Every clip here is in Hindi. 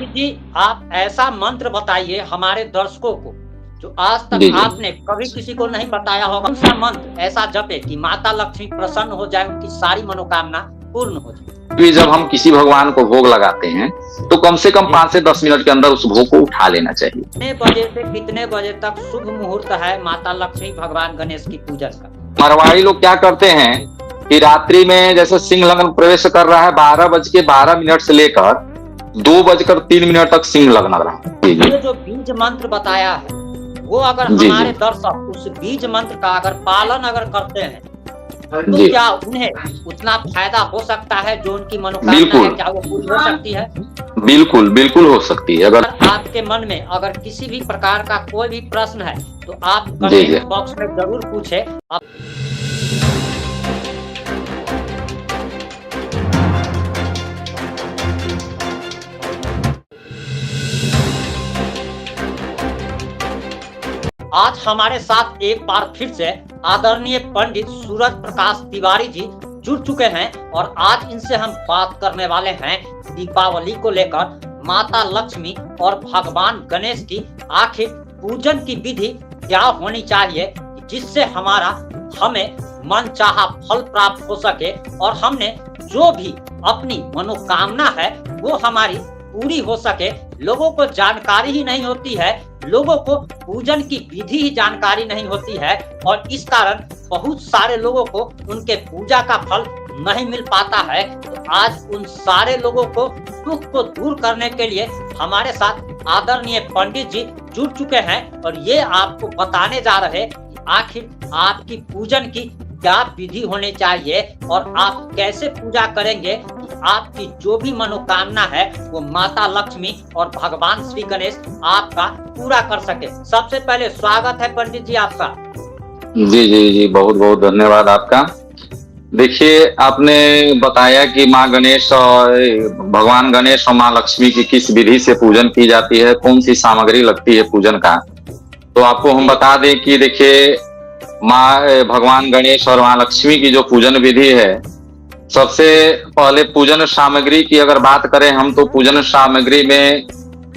पंडित जी, आप ऐसा मंत्र बताइए हमारे दर्शकों को जो आज तक जी, जी। आपने कभी किसी को नहीं बताया होगा। कौन सा मंत्र ऐसा जपे कि माता लक्ष्मी प्रसन्न हो जाए, उनकी सारी मनोकामना पूर्ण हो जाए? कि जब हम किसी भगवान को भोग लगाते हैं तो कम से कम 5 से 10 मिनट के अंदर उस भोग को उठा लेना चाहिए। कितने बजे से कितने बजे तक शुभ मुहूर्त है माता लक्ष्मी भगवान गणेश की पूजन का? मारवाड़ी लोग क्या करते हैं कि रात्रि में जैसे सिंह लग्न प्रवेश कर रहा है 12:12 से लेकर 2:03 तक सिंह लग्न रहा है। जी, जी। ये जो बीज मंत्र बताया है वो अगर जी, हमारे जी। दर्शक उस बीज मंत्र का अगर पालन अगर करते हैं तो जी। क्या उन्हें उतना फायदा हो सकता है जो उनकी मनोकामना है, बिल्कुल। क्या वो पूरी हो सकती है? बिल्कुल, बिल्कुल हो सकती है। अगर आपके मन में अगर किसी भी प्रकार का कोई भी प्रश्न है तो आप जी, जी। कमेंट बॉक्स में जरूर पूछे। आज हमारे साथ एक बार फिर से आदरणीय पंडित सूरज प्रकाश तिवारी जी जुड़ चुके हैं और आज इनसे हम बात करने वाले हैं दीपावली को लेकर माता लक्ष्मी और भगवान गणेश की आखिर पूजन की विधि क्या होनी चाहिए जिससे हमें मनचाहा फल प्राप्त हो सके और हमने जो भी अपनी मनोकामना है वो हमारी पूरी हो सके। लोगों को जानकारी ही नहीं होती है, लोगों को पूजन की विधि ही जानकारी नहीं होती है और इस कारण बहुत सारे लोगों को उनके पूजा का फल नहीं मिल पाता है। तो आज उन सारे लोगों को दुख को दूर करने के लिए हमारे साथ आदरणीय पंडित जी जुड़ चुके हैं और ये आपको बताने जा रहे कि आखिर आपकी पूजन की क्या विधि होनी चाहिए और आप कैसे पूजा करेंगे कि आपकी जो भी मनोकामना है वो माता लक्ष्मी और भगवान श्री गणेश आपका पूरा कर सके। सबसे पहले स्वागत है पंडित जी आपका। जी, जी, जी। बहुत-बहुत धन्यवाद आपका। देखिए, आपने बताया कि माँ गणेश और भगवान गणेश और माँ लक्ष्मी की किस विधि से पूजन की जाती है, कौन-सी सामग्री लगती है पूजन का। तो आपको हम बता दें कि देखिए भगवान गणेश और माँ लक्ष्मी की जो पूजन विधि है, सबसे पहले पूजन सामग्री की अगर बात करें हम तो पूजन सामग्री में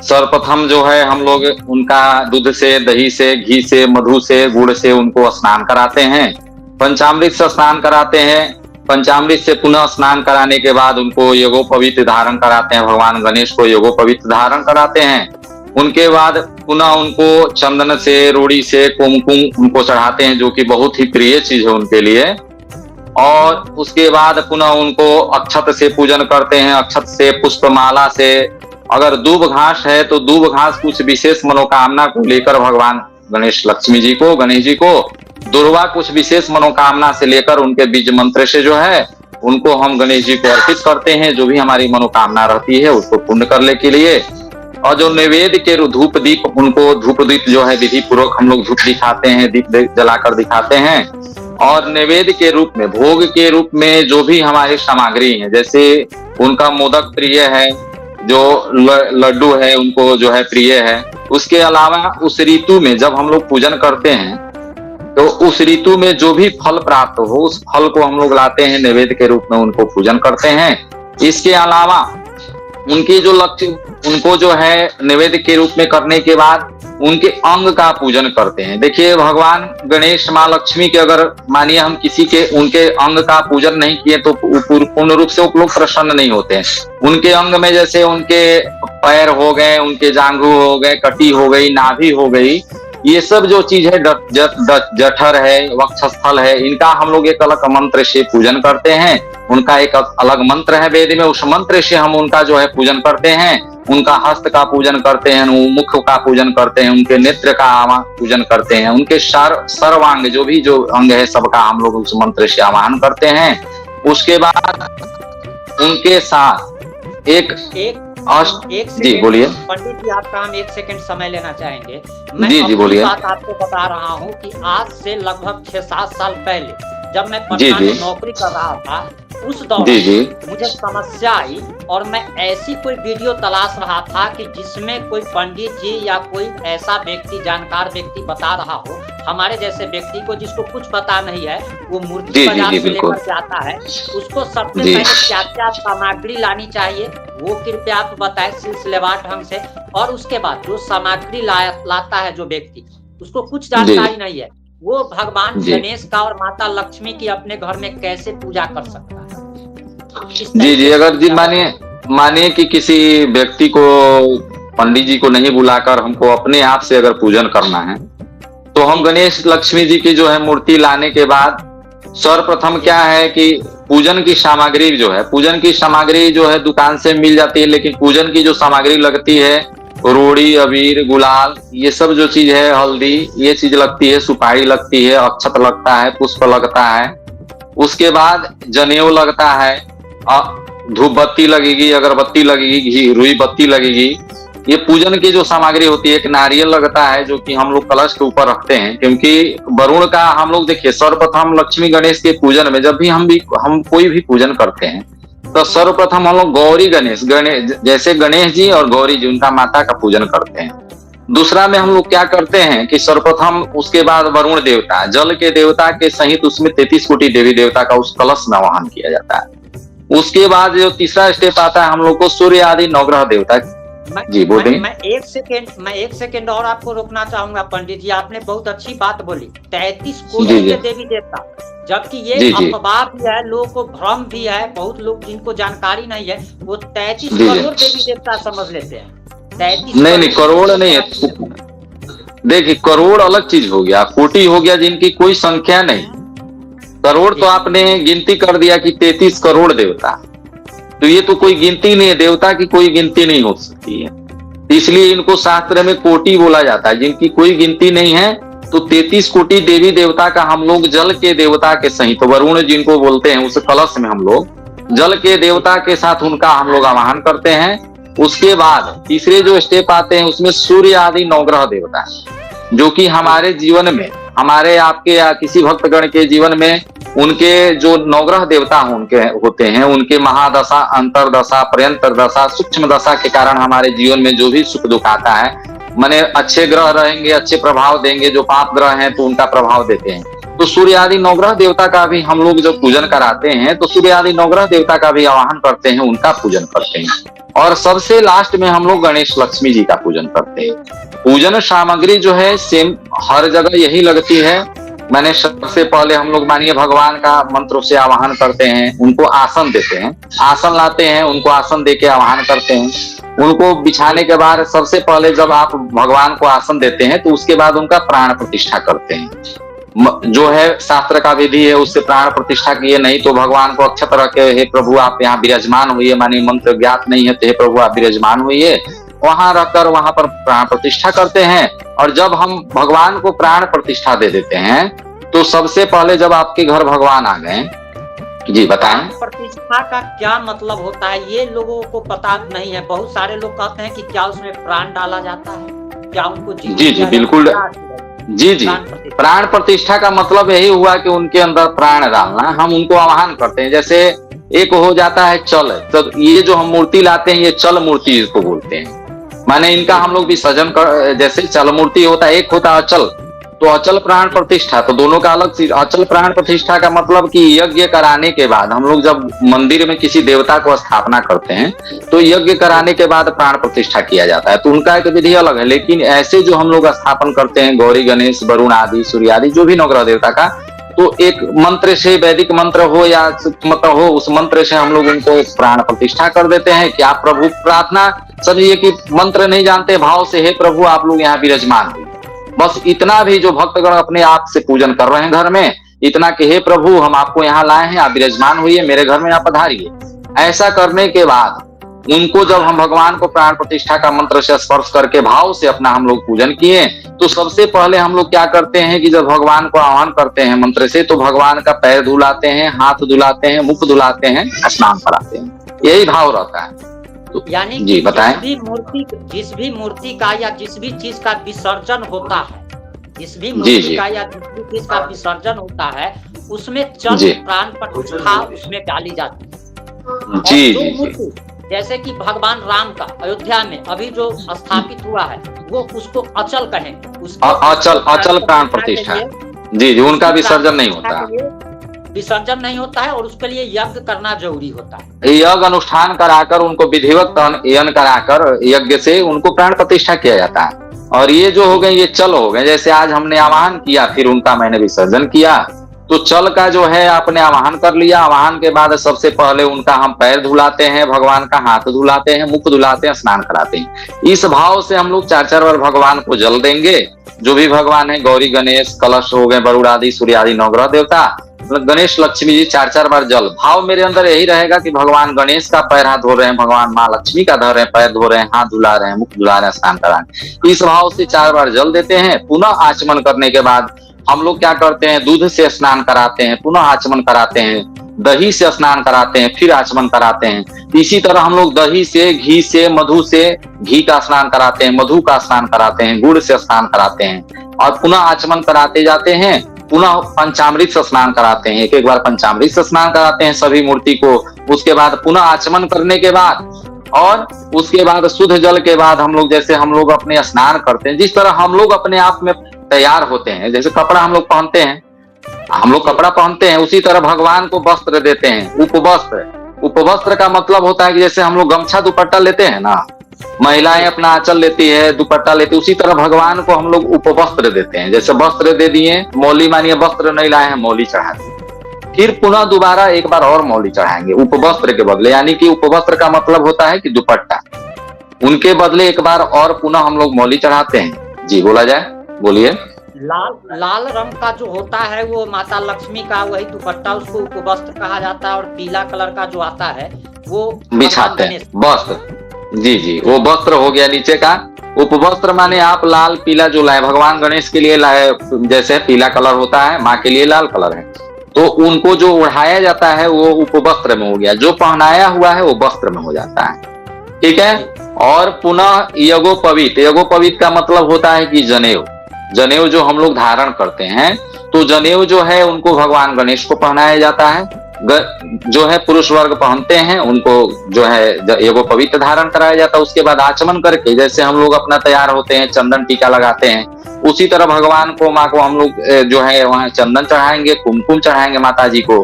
सर्वप्रथम जो है हम लोग उनका दूध से, दही से, घी से, मधु से, गुड़ से उनको स्नान कराते हैं। पंचामृत से स्नान कराते हैं। पंचामृत से पुनः स्नान कराने के बाद उनको यज्ञोपवीत धारण कराते हैं। भगवान गणेश को यज्ञोपवीत धारण कराते हैं। उनके बाद पुनः उनको चंदन से, रोड़ी से, कुमकुम उनको चढ़ाते हैं जो कि बहुत ही प्रिय चीज है उनके लिए। और उसके बाद पुनः उनको अक्षत से पूजन करते हैं। अक्षत से, पुष्पमाला से, अगर दूब घास है तो दूब घास कुछ विशेष मनोकामना को लेकर भगवान गणेश गणेश जी को दुर्वा कुछ विशेष मनोकामना से लेकर उनके बीज मंत्र से जो है उनको हम गणेश जी को अर्पित करते हैं। जो भी हमारी मनोकामना रहती है उसको पूर्ण करने के लिए। और जो नैवेद्य के धूप दीप उनको धूप दीप जो है विधि पूर्वक हम लोग धूप दिखाते हैं, दीप जलाकर दिखाते हैं। और नैवेद्य के रूप में, भोग के रूप में जो भी हमारी सामग्री है, जैसे उनका मोदक प्रिय है, जो लड्डू है उनको जो है प्रिय है। उसके अलावा उस ऋतु में जब हम लोग पूजन करते हैं तो उस ऋतु में जो भी फल प्राप्त हो उस फल को हम लोग लाते हैं नैवेद्य के रूप में उनको पूजन करते हैं। इसके अलावा उनकी जो लक्ष्य उनको जो है नैवेद्य के रूप में करने के बाद उनके अंग का पूजन करते हैं। देखिए भगवान गणेश माँ लक्ष्मी के अगर मानिए हम किसी के उनके अंग का पूजन नहीं किए तो पूर्ण रूप से वो लोग प्रसन्न नहीं होते हैं। उनके अंग में जैसे उनके पैर हो गए, उनके जांघू हो गए, कटी हो गई, नाभि हो गई, ये सब जो चीज है जठर है, वक्षस्थल है, इनका हम लोग एक अलग मंत्र से पूजन करते हैं। उनका एक अलग मंत्र है वेद में, उस मंत्र से हम उनका जो है पूजन करते हैं। उनका हस्त का पूजन करते हैं, मुख का पूजन करते हैं, उनके नेत्र का पूजन करते हैं, उनके सर्वांग जो अंग है सबका हम लोग उस मंत्र से आवाहन करते हैं। उसके बाद उनके साथ एक जी बोलिए पंडित जी, आपका हम 1 सेकंड समय लेना चाहेंगे। जी बोलिए। बात आपको बता रहा हूँ कि आज से लगभग 6-7 साल पहले जब मैं पटना में नौकरी कर रहा था उस दौरान मुझे समस्या आई और मैं ऐसी कोई वीडियो तलाश रहा था कि जिसमें कोई पंडित जी या कोई ऐसा व्यक्ति, जानकार व्यक्ति बता रहा हो हमारे जैसे व्यक्ति को जिसको कुछ पता नहीं है, वो मूर्ति जी जी बाजार जी से बिल्कुल। लेकर के आता है, उसको सबसे जी पहले क्या क्या सामग्री लानी चाहिए वो कृपया आप बताएं सिलसिलेवार ढंग से। और उसके बाद जो सामग्री लाता है जो व्यक्ति, उसको कुछ जी जानकारी नहीं है, वो भगवान जी गणेश का और माता लक्ष्मी की अपने घर में कैसे पूजा कर सकता है? इस जी जी। तरीके से अगर जी पूजा मानिए मानिए कि किसी व्यक्ति को, पंडित जी को नहीं बुलाकर हमको अपने आप से अगर पूजन करना है, तो हम जी गणेश लक्ष्मी जी की जो है मूर्ति लाने के बाद सर्वप्रथम क्या है कि पूजन की सामग्री जो है, पूजन की सामग्री जो है दुकान से मिल जाती है, लेकिन पूजन की जो सामग्री लगती है, रोड़ी, अबीर, गुलाल, ये सब जो चीज है, हल्दी, ये चीज लगती है, सुपारी लगती है, अक्षत लगता है, पुष्प लगता है, उसके बाद जनेऊ लगता है, धूप बत्ती लगेगी, अगरबत्ती लगेगी, घी रुई बत्ती लगेगी। ये पूजन की जो सामग्री होती है, एक नारियल लगता है जो कि हम लोग कलश के ऊपर रखते हैं, क्योंकि वरुण का हम लोग देखिए सर्वप्रथम लक्ष्मी गणेश के पूजन में जब भी हम कोई भी पूजन करते हैं, तो सर्वप्रथम हम लोग गौरी गणेश जैसे गणेश जी और गौरी जी उनका माता का पूजन करते हैं। दूसरा में हम लोग क्या करते हैं कि सर्वप्रथम उसके बाद वरुण देवता, जल के देवता के सहित उसमें 33 कोटि देवी देवता का उस कलश में आवाहन किया जाता है। उसके बाद जो तीसरा स्टेप आता है हम लोग को सूर्य आदि नवग्रह देवता। जी बोलिए। मैं एक सेकेंड और आपको रोकना चाहूंगा पंडित जी, आपने बहुत अच्छी बात बोली, 33 कोटि के देवी देवता, जबकि ये अफवाह भी है, लोगों को भ्रम भी है, बहुत लोग जिनको जानकारी नहीं है वो 33 करोड़ देवी देवता समझ लेते हैं। 33 नहीं करोड़ नहीं है, देखिए करोड़ अलग चीज हो गया, कोटि हो गया जिनकी कोई संख्या नहीं। करोड़ तो आपने गिनती कर दिया कि 33 करोड़ देवता, तो ये तो कोई गिनती नहीं है, देवता की कोई गिनती नहीं हो सकती है, इसलिए इनको शास्त्र में कोटि बोला जाता है, जिनकी कोई गिनती नहीं है। तो 33 कोटि देवी देवता का हम लोग जल के देवता के सहित, वरुण जिनको बोलते हैं, उस कलश में हम लोग जल के देवता के साथ उनका हम लोग आवाहन करते हैं। उसके बाद तीसरे जो स्टेप आते हैं उसमें सूर्य आदि नवग्रह देवता, जो कि हमारे जीवन में, हमारे आपके या किसी भक्तगण के जीवन में उनके जो नवग्रह देवता उनके होते हैं, उनके महादशा, अंतरदशा, पर्यंतर दशा, सूक्ष्म दशा के कारण हमारे जीवन में जो भी सुख दुख आता है, माने अच्छे ग्रह रहेंगे अच्छे प्रभाव देंगे, जो पाप ग्रह हैं तो उनका प्रभाव देते हैं। तो सूर्य आदि नवग्रह देवता का भी हम लोग जब पूजन कराते हैं तो सूर्य आदि नवग्रह देवता का भी आवाहन करते हैं, उनका पूजन करते हैं। और सबसे लास्ट में हम लोग गणेश लक्ष्मी जी का पूजन करते हैं। पूजन सामग्री जो है सेम हर जगह यही लगती है। मैंने सबसे पहले हम लोग मानिए भगवान का मंत्र से आवाहन करते हैं, उनको आसन देते हैं, आसन लाते हैं, उनको आसन देके आवाहन करते हैं। उनको बिछाने के बाद सबसे पहले जब आप भगवान को आसन देते हैं तो उसके बाद उनका प्राण प्रतिष्ठा करते हैं, जो है शास्त्र का विधि है, उससे प्राण प्रतिष्ठा किए, नहीं तो भगवान को अक्षत रख के हे प्रभु आप यहाँ विराजमान हुई, मानी मंत्र ज्ञात नहीं है तो हे प्रभु आप विराजमान हुई, वहां रखकर वहां पर प्राण प्रतिष्ठा करते हैं। और जब हम भगवान को प्राण प्रतिष्ठा दे देते हैं तो सबसे पहले जब आपके घर भगवान आ गए, जी बताएं। प्रतिष्ठा का क्या मतलब होता है ये लोगों को पता नहीं है। बहुत सारे लोग कहते हैं कि क्या उसमें प्राण डाला जाता है, क्या उनको जी जी बिल्कुल, जी जी। प्राण प्रतिष्ठा का मतलब यही हुआ कि उनके अंदर प्राण डालना, हम उनको आवाहन करते हैं। जैसे एक हो जाता है चल, तो ये जो हम मूर्ति लाते हैं ये चल मूर्ति इसको बोलते हैं, माने इनका हम लोग विसर्जन कर, जैसे चल मूर्ति होता है, एक होता है अचल, तो अचल प्राण प्रतिष्ठा, तो दोनों का अलग चीज। अचल प्राण प्रतिष्ठा का मतलब कि यज्ञ कराने के बाद हम लोग जब मंदिर में किसी देवता को स्थापना करते हैं तो यज्ञ कराने के बाद प्राण प्रतिष्ठा किया जाता है, तो उनका एक विधि अलग है। लेकिन ऐसे जो हम लोग स्थापन करते हैं गौरी गणेश वरुण आदि सूर्य आदि जो भी नवग्रह देवता का, तो एक मंत्र से, वैदिक मंत्र हो या मंत्र हो, उस मंत्र से हम लोग उनको प्राण प्रतिष्ठा कर देते हैं। कि आप प्रभु प्रार्थना समझिए कि मंत्र नहीं जानते, भाव से हे प्रभु आप लोग यहाँ विराजमान हुए, बस इतना भी जो भक्तगण अपने आप से पूजन कर रहे हैं घर में, इतना कि हे प्रभु हम आपको यहाँ लाए हैं, आप विराजमान हुई, मेरे घर में आप पधारिए। ऐसा करने के बाद उनको जब हम भगवान को प्राण प्रतिष्ठा का मंत्र से स्पर्श करके भाव से अपना हम लोग पूजन किए, तो सबसे पहले हम लोग क्या करते हैं कि जब भगवान को आह्वान करते हैं मंत्र से, तो भगवान का पैर धुलाते हैं, हाथ धुलाते हैं, मुख धुलाते हैं, स्नान कराते हैं, यही भाव रहता है। तो यानी जी बताएं। जिस भी मूर्ति का या जिस भी चीज का विसर्जन होता है, जिस भी मूर्ति का या जिस भी चीज का विसर्जन होता है, उसमें चल प्राण प्रतिष्ठा उसमें डाली जाती है। जी जी। जैसे कि भगवान राम का अयोध्या में अभी जो स्थापित हुआ है वो उसको अचल कहें, अचल प्राण प्रतिष्ठा। जी जी, उनका विसर्जन नहीं होता, विसर्जन नहीं होता है और उसके लिए यज्ञ करना जरूरी होता है। यज्ञ अनुष्ठान कराकर उनको विधिवत यज्ञ कराकर यज्ञ से उनको प्राण प्रतिष्ठा किया जाता है। और ये जो हो गए ये चल हो गए, जैसे आज हमने आवाहन किया फिर उनका मैंने विसर्जन किया, तो चल का जो है आपने आवाहन कर लिया, आवाहन के बाद सबसे पहले उनका हम पैर धुलाते हैं, भगवान का हाथ धुलाते हैं, मुख धुलाते हैं, स्नान कराते हैं। इस भाव से हम लोग 4-4 बार भगवान को जल देंगे। जो भी भगवान है, गौरी गणेश कलश हो गए, वरुण आदि सूर्य आदि नवग्रह देवता, गणेश लक्ष्मी जी 4-4 बार जल। भाव मेरे अंदर यही रहेगा कि भगवान गणेश का पैर हाथ धो रहे हैं, भगवान माँ लक्ष्मी का धो रहे हैं, पैर धो रहे हैं, हाथ धुला रहे हैं, मुख धुला रहे हैं, स्नान करा रहे हैं। इस भाव से 4 बार जल देते हैं। पुनः आचमन करने के बाद हम लोग क्या करते हैं, दूध से स्नान कराते हैं, पुनः आचमन कराते हैं, दही से स्नान कराते हैं, फिर आचमन कराते हैं। इसी तरह हम लोग दही से, घी से, मधु से, घी का स्नान कराते हैं, मधु का स्नान कराते हैं, गुड़ से स्नान कराते हैं और पुनः आचमन कराते जाते हैं। पुनः पंचामृत से स्नान कराते हैं, एक बार पंचामृत से स्नान कराते हैं सभी मूर्ति को। उसके बाद पुनः आचमन करने के बाद और उसके बाद शुद्ध जल के बाद हम लोग, जैसे हम लोग अपने स्नान करते हैं, जिस तरह हम लोग अपने आप में तैयार होते हैं, जैसे कपड़ा हम लोग पहनते हैं, हम लोग कपड़ा पहनते हैं, उसी तरह भगवान को वस्त्र देते हैं, उपवस्त्र। उपवस्त्र का मतलब होता है कि जैसे हम लोग गमछा दुपट्टा लेते हैं ना, महिलाएं अपना आंचल लेती है, दुपट्टा लेती है, उसी तरह भगवान को हम लोग उपवस्त्र देते हैं। जैसे वस्त्र दे दिए, मौली मानिए वस्त्र नहीं लाए हैं, मौली चढ़ा दिए, फिर पुनः दोबारा एक बार और मौली चढ़ाएंगे उपवस्त्र के बदले। यानी कि उपवस्त्र का मतलब होता है कि दुपट्टा, उनके बदले एक बार और पुनः हम लोग मौली चढ़ाते हैं। जी बोला जाए, बोलिए। लाल रंग का जो होता है वो माता लक्ष्मी का वही दुपट्टा, उसको उपवस्त्र कहा जाता है। और पीला कलर का जो आता है वो बिछाते हैं, वस्त्र। जी जी, वो वस्त्र हो गया नीचे का। उपवस्त्र माने आप लाल पीला जो लाए, भगवान गणेश के लिए लाए, जैसे पीला कलर होता है, माँ के लिए लाल कलर है, तो उनको जो ओढ़ाया जाता है वो उपवस्त्र में हो गया, जो पहनाया हुआ है वो वस्त्र में हो जाता है। ठीक है। और पुनः यज्ञोपवीत, यज्ञोपवीत का मतलब होता है कि जनेऊ, जनेऊ जो हम लोग धारण करते हैं, तो जनेऊ जो है उनको भगवान गणेश को पहनाया जाता है। जो है पुरुष वर्ग पहनते हैं, उनको जो है यज्ञोपवीत धारण कराया जाता है। उसके बाद आचमन करके, जैसे हम लोग अपना तैयार होते हैं, चंदन टीका लगाते हैं, उसी तरह भगवान को, माँ को हम लोग जो है वहाँ चंदन चढ़ाएंगे, कुमकुम चढ़ाएंगे, माता जी को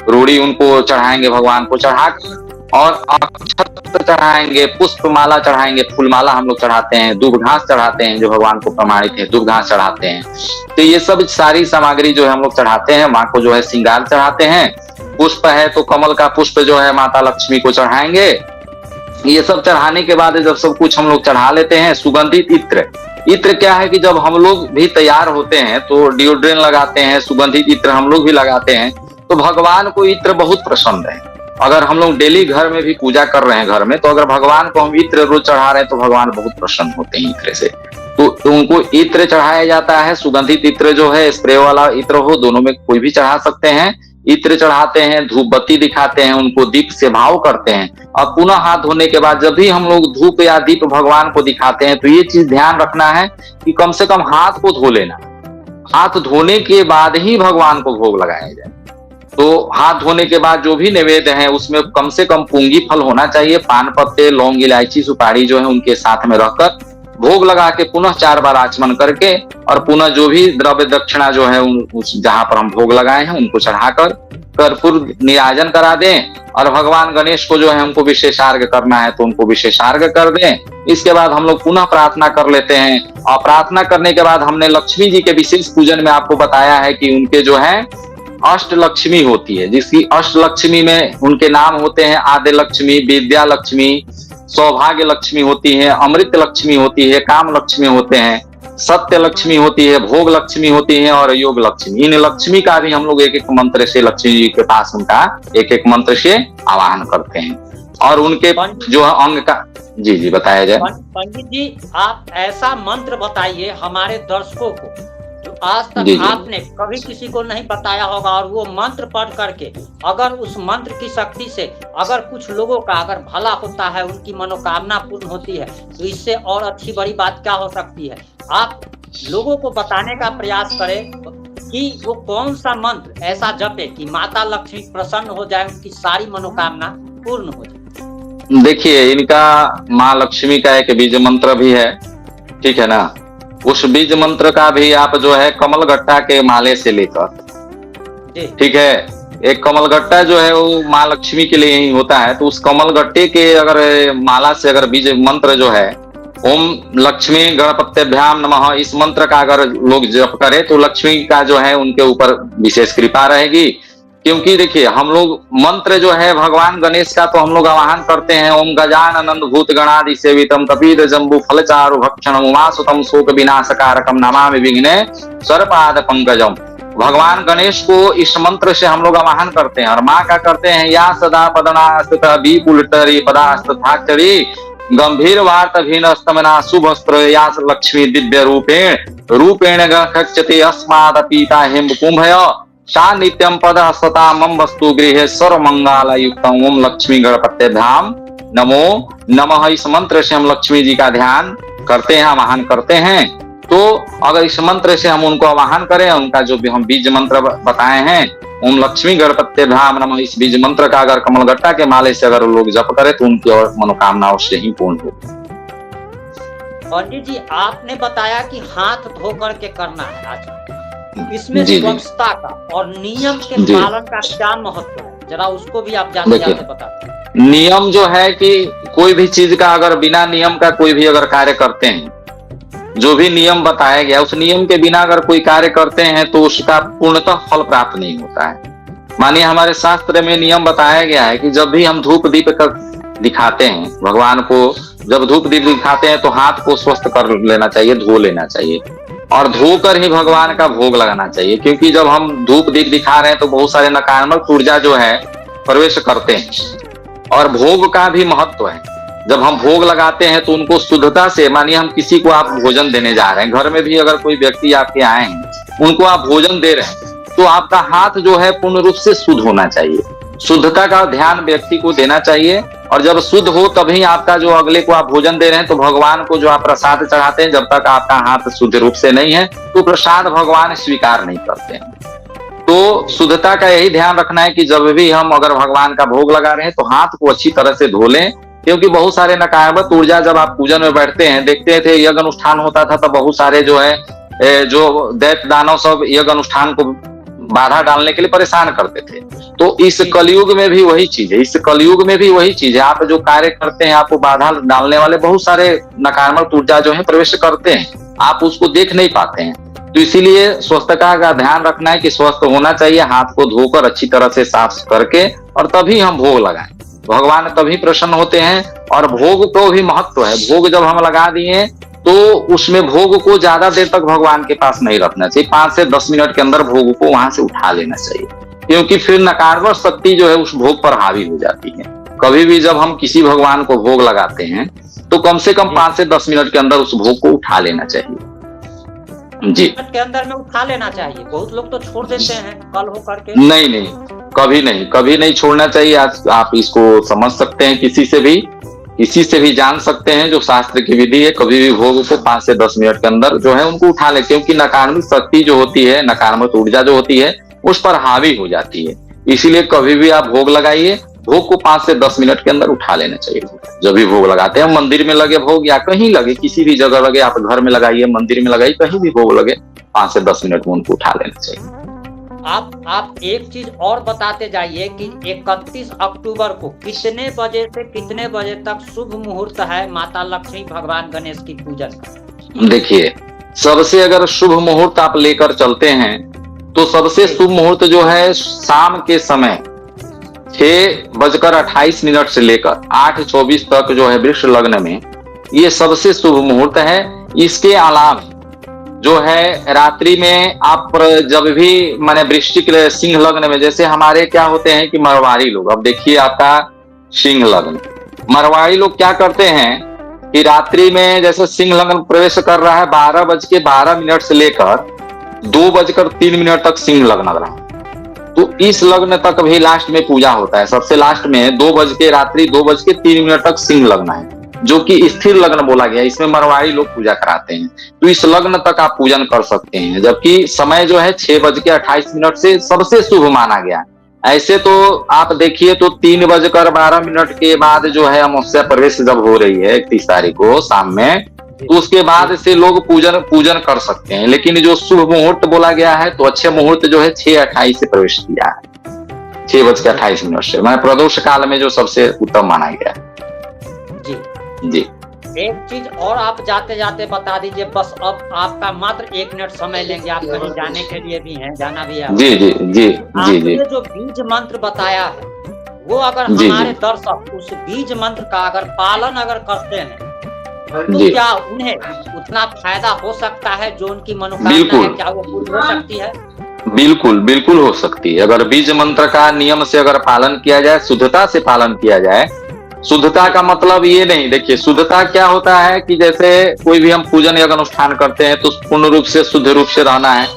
रूढ़ी उनको चढ़ाएंगे, भगवान को चढ़ाकर, और अक्षत चढ़ाएंगे, पुष्प माला चढ़ाएंगे, फूलमाला हम लोग चढ़ाते हैं, दूब घास चढ़ाते हैं, जो भगवान को प्रमाणित है, दूब घास चढ़ाते हैं। तो ये सब सारी सामग्री जो है हम लोग चढ़ाते हैं। माँ को जो है श्रृंगार चढ़ाते हैं। पुष्प है तो कमल का पुष्प जो है माता लक्ष्मी को चढ़ाएंगे। ये सब चढ़ाने के बाद जब सब कुछ हम लोग चढ़ा लेते हैं, सुगंधित इत्र, इत्र क्या है कि जब हम लोग भी तैयार होते हैं तो डिओड्रेन लगाते हैं, सुगंधित इत्र हम लोग भी लगाते हैं। तो भगवान को इत्र बहुत पसंद है। अगर हम लोग डेली घर में भी पूजा कर रहे हैं घर में, तो अगर भगवान को हम इत्र रोज चढ़ा रहे हैं तो भगवान बहुत प्रसन्न होते हैं इत्र से। तो उनको इत्र चढ़ाया जाता है। सुगंधित इत्र जो है, स्प्रे वाला इत्र हो, दोनों में कोई भी चढ़ा सकते हैं। इत्र चढ़ाते हैं, धूप बत्ती दिखाते हैं, उनको दीप से भाव करते हैं। और पुनः हाथ धोने के बाद जब भी हम लोग धूप या दीप भगवान को दिखाते हैं, तो ये चीज ध्यान रखना है कि कम से कम हाथ को धो लेना। हाथ धोने के बाद ही भगवान को भोग लगाया जाए। तो हाथ धोने के बाद जो भी नैवेद्य है उसमें कम से कम पूंगी फल होना चाहिए, पान पत्ते, लौंग, इलायची, सुपारी जो है उनके साथ में रखकर भोग लगा के पुनः 4 बार आचमन करके, और पुनः जो भी द्रव्य दक्षिणा जो है जहां पर हम भोग लगाए हैं उनको चढ़ाकर कर्पूर निराजन करा दें। और भगवान गणेश को जो है हमको विशेषार्घ्य करना है तो उनको विशेषार्घ्य कर दें। इसके बाद हम लोग पुनः प्रार्थना कर लेते हैं। और प्रार्थना करने के बाद हमने लक्ष्मी जी के विशेष पूजन में आपको बताया है कि उनके जो है अष्ट लक्ष्मी होती है, जिसकी अष्ट लक्ष्मी में उनके नाम होते हैं आदि लक्ष्मी, विद्या लक्ष्मी, सौभाग्य लक्ष्मी होती है, अमृत लक्ष्मी होती है, काम लक्ष्मी होते हैं, सत्य लक्ष्मी होती है, भोग लक्ष्मी होती है और योग लक्ष्मी। इन लक्ष्मी का भी हम लोग एक एक मंत्र से लक्ष्मी जी के पास उनका एक एक मंत्र से आवाहन करते हैं। और उनके जो अंग का जी बताया जाए। पंडित जी, आप ऐसा मंत्र बताइए हमारे दर्शकों को जो आज तक आपने कभी किसी को नहीं बताया होगा, और वो मंत्र पढ़ करके अगर उस मंत्र की शक्ति से अगर कुछ लोगों का अगर भला होता है, उनकी मनोकामना पूर्ण होती है, तो इससे और अच्छी बड़ी बात क्या हो सकती है। आप लोगों को बताने का प्रयास करें कि वो कौन सा मंत्र ऐसा जपे कि माता लक्ष्मी प्रसन्न हो जाए, उनकी सारी मनोकामना पूर्ण हो जाए। देखिए, इनका माँ लक्ष्मी का एक बीज मंत्र भी है, ठीक है ना। उस बीज मंत्र का भी आप जो है कमलगट्टा के माले से लेकर, जी ठीक है, एक कमलगट्टा जो है वो माँ लक्ष्मी के लिए ही होता है, तो उस कमलगट्टे के अगर माला से अगर बीज मंत्र जो है ओम लक्ष्मी गणपत्यभ्याम नमः, इस मंत्र का अगर लोग जप करें तो लक्ष्मी का जो है उनके ऊपर विशेष कृपा रहेगी। क्योंकि देखिए, हम लोग मंत्र जो है भगवान गणेश का तो हम लोग आवाहन करते हैं, ओम गजानन भूत गणादि सेवितम कपिल जम्बू फलचारु भक्षणम उमासुतम शोक विनाशकारकम नमामि विघ्नेश्वर पाद पंकजम। भगवान गणेश को इस मंत्र से हम लोग आवाहन करते हैं। और माँ का करते हैं, या सदा पदनास्तुत विपुलतरी पदास्तथाक्षरी गंभीर वार्तभिनस्तमना शुभस्त्र या लक्ष्मी दिव्य रूपेण गच्छति अस्मादपीता हिम कुंभय सा नित्यम पद सता मम वस्तु गृहे सर्वमंगल युक्तम ओम लक्ष्मी गणपत्यभ्याम नमो नमः। इस मंत्र से हम लक्ष्मी जी का ध्यान करते हैं, आवाहन करते हैं। तो अगर इस मंत्र से हम उनको आवाहन करें, उनका जो भी हम बीज मंत्र बताए हैं ओम लक्ष्मी गणपत्यभ्याम नमः, इस बीज मंत्र का अगर कमलगट्टा के माले से अगर लोग जप करें तो उनकी और मनोकामनाओं से ही पूर्ण हो। पंडित जी, आपने बताया कि हाथ धो करके करना है आज, इसमें जी, स्वच्छता का और नियम के जी। पालन का क्या महत्व है, जरा उसको भी आप जाते देखिए, जाते बताते। नियम जो है कि कोई भी चीज का अगर बिना नियम का कोई भी अगर कार्य करते हैं, जो भी नियम बताया गया उस नियम के बिना अगर कोई कार्य करते हैं तो उसका पूर्णतः फल प्राप्त नहीं होता है। मानिए, हमारे शास्त्र में नियम बताया गया है कि जब भी हम धूप दीप कर दिखाते हैं भगवान को, जब धूप दीप दिखाते हैं तो हाथ को स्वस्थ कर लेना चाहिए, धो लेना चाहिए और धोकर ही भगवान का भोग लगाना चाहिए। क्योंकि जब हम धूप दीप दिखा रहे हैं तो बहुत सारे नकारात्मक ऊर्जा जो है प्रवेश करते हैं। और भोग का भी महत्व है, जब हम भोग लगाते हैं तो उनको शुद्धता से, मानिए हम किसी को आप भोजन देने जा रहे हैं, घर में भी अगर कोई व्यक्ति आपके आए हैं उनको आप भोजन दे रहे हैं तो आपका हाथ जो है पूर्ण रूप से शुद्ध होना चाहिए। शुद्धता का ध्यान व्यक्ति को देना चाहिए। और जब शुद्ध हो तभी आपका जो अगले को आप भोजन दे रहे हैं, तो भगवान को जो आप प्रसाद चढ़ाते हैं, जब तक आपका हाथ शुद्ध रूप से नहीं है तो प्रसाद भगवान स्वीकार नहीं करते हैं। तो शुद्धता का यही ध्यान रखना है कि जब भी हम अगर भगवान का भोग लगा रहे हैं तो हाथ को अच्छी तरह से धो लें। क्योंकि बहुत सारे नकारात्मक ऊर्जा, जब आप पूजन में बैठते हैं, देखते थे यज्ञ अनुष्ठान होता था तो बहुत सारे जो है जो दैत्य दानव सब यज्ञ अनुष्ठान को बाधा डालने के लिए परेशान करते थे। तो इस कलयुग में भी वही चीज है, इस कलयुग में भी वही चीज है। आप जो कार्य करते हैं, आपको बाधा डालने वाले बहुत सारे नकारात्मक ऊर्जा जो है प्रवेश करते हैं, आप उसको देख नहीं पाते हैं। तो इसीलिए स्वच्छता का ध्यान रखना है कि स्वस्थ होना चाहिए, हाथ को धोकर अच्छी तरह से साफ करके और तभी हम भोग लगाएं। भगवान तभी प्रसन्न होते हैं। और भोग को भी महत्व है। भोग जब हम लगा दिए तो उसमें भोग को ज्यादा देर तक भगवान के पास नहीं रखना चाहिए, 5 से 10 मिनट के अंदर भोग को वहां से उठा लेना चाहिए। क्योंकि फिर नकारात्मक शक्ति जो है उस भोग पर हावी हो जाती है। कभी भी जब हम किसी भगवान को भोग लगाते हैं तो कम से कम 5 से 10 मिनट के अंदर उस भोग को उठा लेना चाहिए। जी, के अंदर में उठा लेना चाहिए। बहुत लोग तो छोड़ देते हैं कल हो करके। नहीं, कभी नहीं छोड़ना चाहिए। आज आप इसको समझ सकते हैं, किसी से भी जान सकते हैं, जो शास्त्र की विधि है। कभी भी भोग को 5 से 10 मिनट के अंदर जो है उनको उठा ले। क्योंकि नकारात्मक शक्ति जो होती है, नकारात्मक ऊर्जा जो होती है उस पर हावी हो जाती है। इसीलिए कभी भी आप भोग लगाइए, भोग को 5 से 10 मिनट के अंदर उठा लेना चाहिए। जब भी भोग लगाते हैं, मंदिर में लगे भोग या कहीं लगे, किसी भी जगह लगे, आप घर में लगाइए, मंदिर में लगाइए, कहीं भी भोग लगे, 5 से 10 मिनट में उनको उठा लेना चाहिए। आप एक चीज और बताते जाइए कि 31 अक्टूबर को कितने बजे से कितने बजे तक शुभ मुहूर्त है माता लक्ष्मी भगवान गणेश की पूजन का। देखिए, सबसे अगर शुभ मुहूर्त आप लेकर चलते हैं तो सबसे शुभ मुहूर्त जो है शाम के समय 6:28 से लेकर 8:24 तक जो है वृष लग्न में, ये सबसे शुभ मुहूर्त है। इसके अलावा जो है रात्रि में आप जब भी माने वृश्चिक सिंह लग्न में, जैसे हमारे क्या होते हैं कि मरवाड़ी लोग, अब देखिए आपका सिंह लग्न, मरवाड़ी लोग क्या करते हैं कि रात्रि में जैसे सिंह लग्न प्रवेश कर रहा है 12:12 से लेकर 2:03 तक सिंह लग्न रहा, तो इस लग्न तक भी लास्ट में पूजा होता है। सबसे लास्ट में रात्रि 2:03 तक सिंह लग्न है, जो कि स्थिर लग्न बोला गया। इसमें मरवाड़ी लोग पूजा कराते हैं। तो इस लग्न तक आप पूजन कर सकते हैं। जबकि समय जो है 6:28 से सबसे शुभ माना गया। ऐसे तो आप देखिए तो 3:12 के बाद जो है अमावस्या प्रवेश जब हो रही है 31 तारीख को शाम में, तो उसके बाद से लोग पूजन पूजन कर सकते हैं। लेकिन जो शुभ मुहूर्त बोला गया है तो अच्छे मुहूर्त जो है 6:28 से प्रवेश किया है, 6:28 से, मैं प्रदोष काल में जो सबसे उत्तम माना गया है। जी जी एक चीज और आप जाते जाते बता दीजिए, बस अब आपका मात्र 1 मिनट समय लेंगे, आप कहीं जाने के लिए भी हैं, जाना भी है। जी जी जी जी जी आपने जो बीज मंत्र बताया है, वो अगर जी हमारे जी दर्शक उस बीज मंत्र का अगर पालन अगर करते हैं, तो जी क्या उन्हें उतना फायदा हो सकता है जो उनकी मनोकामना है, बिल्कुल क्या वो पूरी हो सकती है? बिल्कुल बिल्कुल हो सकती है। अगर बीज मंत्र का नियम से अगर पालन किया जाए, शुद्धता से पालन किया जाए। शुद्धता का मतलब ये नहीं, देखिए शुद्धता क्या होता है कि जैसे कोई भी हम पूजन या अनुष्ठान करते हैं तो पूर्ण रूप से शुद्ध रूप से रहना है।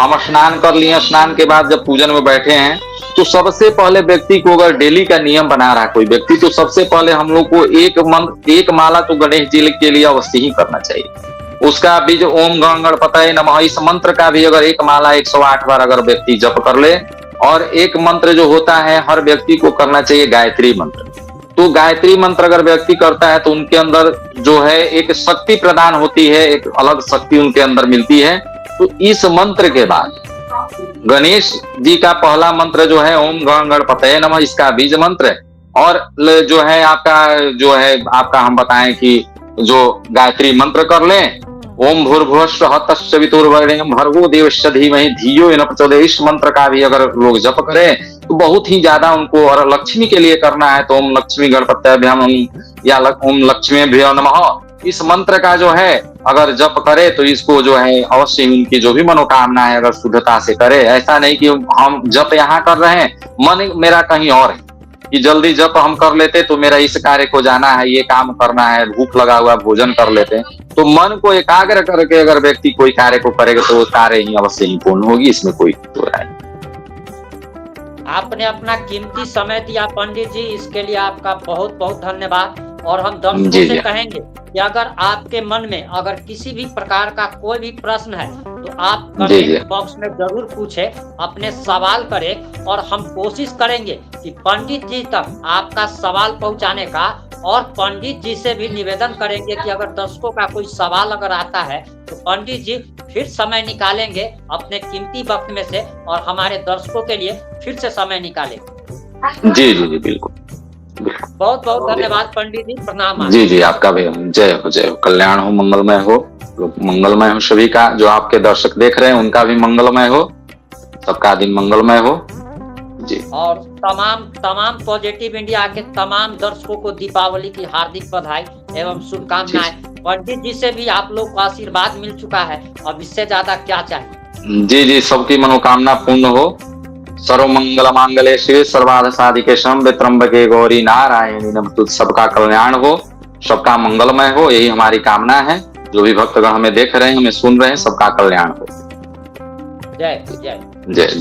हम स्नान कर लिए, स्नान के बाद जब पूजन में बैठे हैं तो सबसे पहले व्यक्ति को अगर डेली का नियम बना रहा है कोई व्यक्ति, तो सबसे पहले हम लोग को एक माला तो गणेश जी के लिए अवश्य ही करना चाहिए। उसका बीज ओम गण गणपतये नमः, इस मंत्र का भी अगर एक माला 108 बार अगर व्यक्ति जप कर ले, और एक मंत्र जो होता है हर व्यक्ति को करना चाहिए गायत्री मंत्र। तो गायत्री मंत्र अगर व्यक्ति करता है तो उनके अंदर जो है एक शक्ति प्रदान होती है, एक अलग शक्ति उनके अंदर मिलती है। तो इस मंत्र के बाद गणेश जी का पहला मंत्र जो है ओम गण गणपतये नमः, इसका बीज मंत्र, और जो है आपका हम बताएं कि जो गायत्री मंत्र कर लें, ओम भूर्भुवस्सुः तत्सवितुर्वरेण्यं भर्गो देवस्य धीमहि धियो यो नः प्रचोदयात्, इस मंत्र का भी अगर लोग जप करें तो बहुत ही ज्यादा उनको, और लक्ष्मी के लिए करना है तो ओम लक्ष्मी गणपतये या ओम लक्ष्मीभ्यो नमः, इस मंत्र का जो है अगर जप करे तो इसको जो है अवश्य उनकी जो भी मनोकामना है अगर शुद्धता से करे। ऐसा नहीं कि हम जप यहाँ कर रहे हैं, मन मेरा कहीं और है, कि जल्दी जप हम कर लेते तो मेरा इस कार्य को जाना है, ये काम करना है, भूख लगा हुआ भोजन कर लेते हैं। तो मन को एकाग्र करके अगर व्यक्ति कोई कार्य को करेगा तो वो कार्य ही अवश्य ही पूर्ण होगी, इसमें कोई दो राय नहीं। आपने अपना कीमती समय दिया पंडित जी, इसके लिए आपका बहुत बहुत धन्यवाद। और हम दर्शकों से कहेंगे कि अगर आपके मन में अगर किसी भी प्रकार का कोई भी प्रश्न है तो आप कमेंट बॉक्स में जरूर पूछें, अपने सवाल करें, और हम कोशिश करेंगे कि पंडित जी तक आपका सवाल पहुंचाने का। और पंडित जी से भी निवेदन करेंगे कि अगर दर्शकों का कोई सवाल अगर आता है तो पंडित जी फिर समय निकालेंगे अपने कीमती वक्त में से, और हमारे दर्शकों के लिए फिर से समय निकालेंगे। जी जी जी बिल्कुल। बहुत बहुत धन्यवाद पंडित जी, प्रणाम। जी जी आपका भी जय हो, कल्याण हो, मंगलमय हो सभी का, जो आपके दर्शक देख रहे हैं उनका भी मंगलमय हो, सबका दिन मंगलमय हो जी। और तमाम पॉजिटिव इंडिया के तमाम दर्शकों को दीपावली की हार्दिक बधाई एवं शुभकामनाएं। पंडित जी से भी आप लोग को आशीर्वाद मिल चुका है, अब इससे ज्यादा क्या चाहिए। जी जी सबकी मनोकामना पूर्ण हो। सर्व मंगल मांगल्ये शिवे सर्वार्थ साधिके शंभे त्र्यंबके गौरी नारायणी नमोस्तुते, सबका कल्याण हो, सबका मंगलमय हो, यही हमारी कामना है। जो भी भक्तगण हमें देख रहे हैं, हमें सुन रहे हैं, सबका कल्याण हो। जय जय जय।